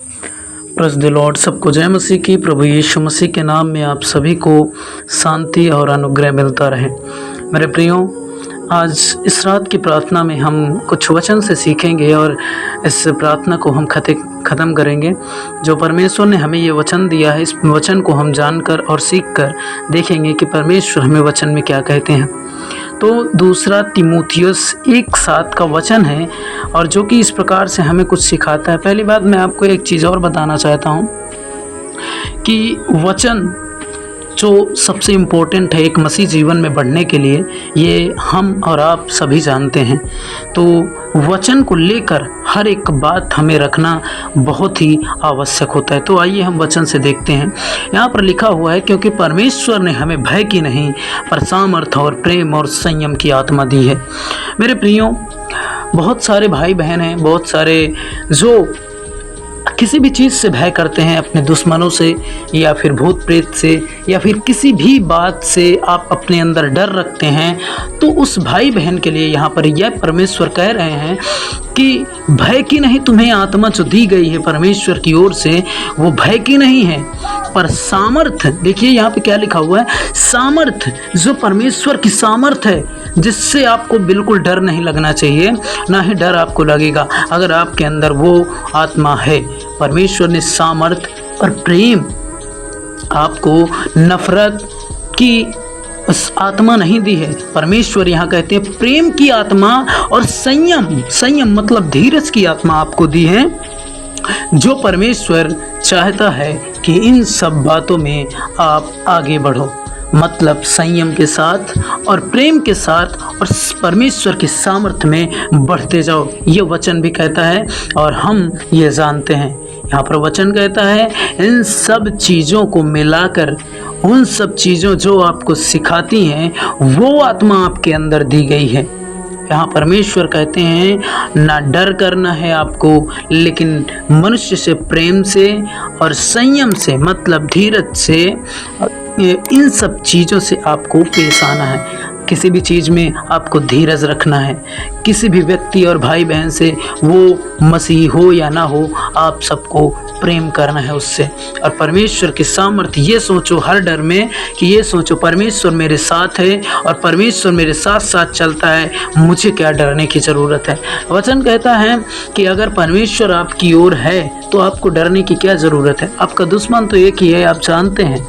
Praise the Lord. सबको जय मसीह की। प्रभु यीशु मसीह के नाम में आप सभी को शांति और अनुग्रह मिलता रहे। मेरे प्रियो, आज इस रात की प्रार्थना में हम कुछ वचन से सीखेंगे और इस प्रार्थना को हम ख़त्म करेंगे। जो परमेश्वर ने हमें ये वचन दिया है, इस वचन को हम जानकर और सीखकर देखेंगे कि परमेश्वर हमें वचन में क्या कहते हैं। तो दूसरा तीमुथियुस 1:7 का वचन है और जो कि इस प्रकार से हमें कुछ सिखाता है। पहली बात, मैं आपको एक चीज़ और बताना चाहता हूँ कि वचन जो सबसे इम्पोर्टेंट है एक मसीह जीवन में बढ़ने के लिए, ये हम और आप सभी जानते हैं। तो वचन को लेकर हर एक बात हमें रखना बहुत ही आवश्यक होता है। तो आइए हम वचन से देखते हैं। यहाँ पर लिखा हुआ है, क्योंकि परमेश्वर ने हमें भय की नहीं पर सामर्थ्य और प्रेम और संयम की आत्मा दी है। मेरे प्रियो, बहुत सारे भाई बहन हैं, बहुत सारे जो किसी भी चीज़ से भय करते हैं, अपने दुश्मनों से या फिर भूत प्रेत से या फिर किसी भी बात से आप अपने अंदर डर रखते हैं। तो उस भाई बहन के लिए यहाँ पर यह परमेश्वर कह रहे हैं कि भय की नहीं तुम्हें आत्मा जो दी गई है परमेश्वर की ओर से, वो भय की नहीं है पर सामर्थ्य। देखिए यहाँ पे क्या लिखा हुआ है, सामर्थ्य। जो परमेश्वर की सामर्थ्य है, जिससे आपको बिल्कुल डर नहीं लगना चाहिए, ना ही डर आपको लगेगा अगर आपके अंदर वो आत्मा है। परमेश्वर ने सामर्थ्य और प्रेम, आपको नफरत की आत्मा नहीं दी है। परमेश्वर यहाँ कहते हैं प्रेम की आत्मा और संयम मतलब धीरज की आत्मा आपको दी है। जो परमेश्वर चाहता है कि इन सब बातों में आप आगे बढ़ो, मतलब संयम के साथ और प्रेम के साथ और परमेश्वर की सामर्थ्य में बढ़ते जाओ। ये वचन भी कहता है और हम ये जानते हैं। यहाँ पर वचन कहता है इन सब चीज़ों को मिलाकर, उन सब चीज़ों जो आपको सिखाती हैं, वो आत्मा आपके अंदर दी गई है। यहाँ परमेश्वर कहते हैं ना डर करना है आपको, लेकिन मनुष्य से प्रेम से और संयम से मतलब धीरज से, इन सब चीज़ों से आपको पेश आना है। किसी भी चीज़ में आपको धीरज रखना है। किसी भी व्यक्ति और भाई बहन से, वो मसीह हो या ना हो, आप सबको प्रेम करना है उससे। और परमेश्वर की सामर्थ्य ये सोचो हर डर में कि ये सोचो परमेश्वर मेरे साथ है और परमेश्वर मेरे साथ साथ चलता है, मुझे क्या डरने की ज़रूरत है। वचन कहता है कि अगर परमेश्वर आपकी ओर है तो आपको डरने की क्या ज़रूरत है। आपका दुश्मन तो एक ही है, आप जानते हैं,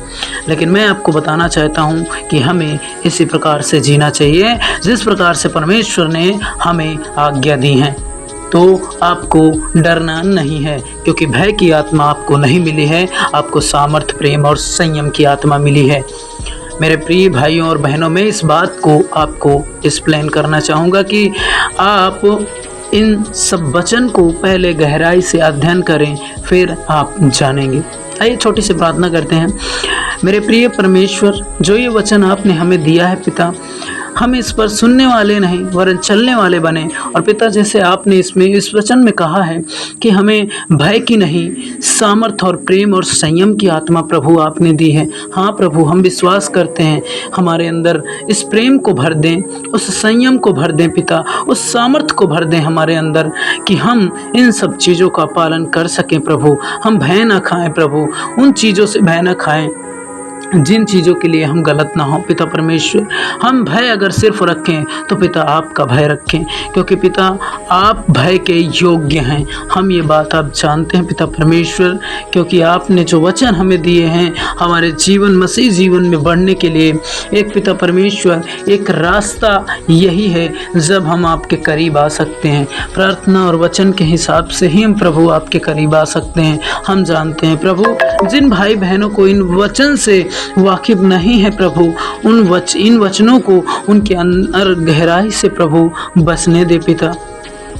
लेकिन मैं आपको बताना चाहता हूँ कि हमें इसी प्रकार से जीना चाहिए जिस प्रकार से परमेश्वर ने हमें आज्ञा दी है। तो आपको डरना नहीं है, क्योंकि भय की आत्मा आपको नहीं मिली है, आपको सामर्थ्य, प्रेम और संयम की आत्मा मिली है। मेरे प्रिय भाइयों और बहनों, मैं इस बात को आपको एक्सप्लेन करना चाहूँगा कि आप इन सब वचन को पहले गहराई से अध्ययन करें, फिर आप जानेंगे। आइए छोटी सी प्रार्थना करते हैं। मेरे प्रिय परमेश्वर, जो ये वचन आपने हमें दिया है पिता, हम इस पर सुनने वाले नहीं वरन चलने वाले बने। और पिता, जैसे आपने इस वचन में कहा है कि हमें भय की नहीं, सामर्थ्य और प्रेम और संयम की आत्मा प्रभु आपने दी है। हाँ प्रभु, हम विश्वास करते हैं, हमारे अंदर इस प्रेम को भर दें, उस संयम को भर दें पिता, उस सामर्थ्य को भर दें हमारे अंदर कि हम इन सब चीज़ों का पालन कर सकें प्रभु। हम भय ना खाएं प्रभु, उन चीज़ों से भय ना खाएं जिन चीज़ों के लिए हम गलत ना हो पिता परमेश्वर। हम भय अगर सिर्फ रखें तो पिता आपका भय रखें, क्योंकि पिता आप भय के योग्य हैं। हम ये बात आप जानते हैं पिता परमेश्वर, क्योंकि आपने जो वचन हमें दिए हैं हमारे जीवन, मसीह जीवन में बढ़ने के लिए एक पिता परमेश्वर, एक रास्ता यही है जब हम आपके करीब आ सकते हैं। प्रार्थना और वचन के हिसाब से ही हम प्रभु आपके करीब आ सकते हैं। हम जानते हैं प्रभु, जिन भाई बहनों को इन वचन से वाकिफ नहीं है प्रभु, इन वचनों को उनके अंदर गहराई से प्रभु बसने दे पिता।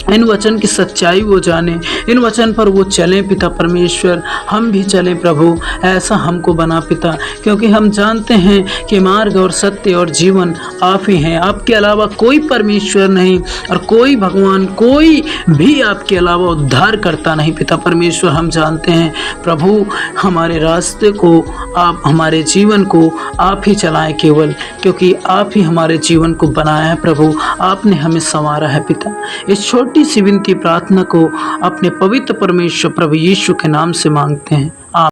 इन वचन की सच्चाई वो जाने, इन वचन पर वो चलें पिता परमेश्वर। हम भी चलें प्रभु, ऐसा हमको बना पिता, क्योंकि हम जानते हैं कि मार्ग और सत्य और जीवन आप ही हैं। आपके अलावा कोई परमेश्वर नहीं और कोई भगवान, कोई भी आपके अलावा उद्धार करता नहीं पिता परमेश्वर। हम जानते हैं प्रभु, हमारे रास्ते को आप, हमारे जीवन को आप ही चलाएं केवल, क्योंकि आप ही हमारे जीवन को बनाया है प्रभु। आपने हमें संवारा है पिता। इस छोटे छोटी सी विनती प्रार्थना को अपने पवित्र परमेश्वर प्रभु यीशु के नाम से मांगते हैं।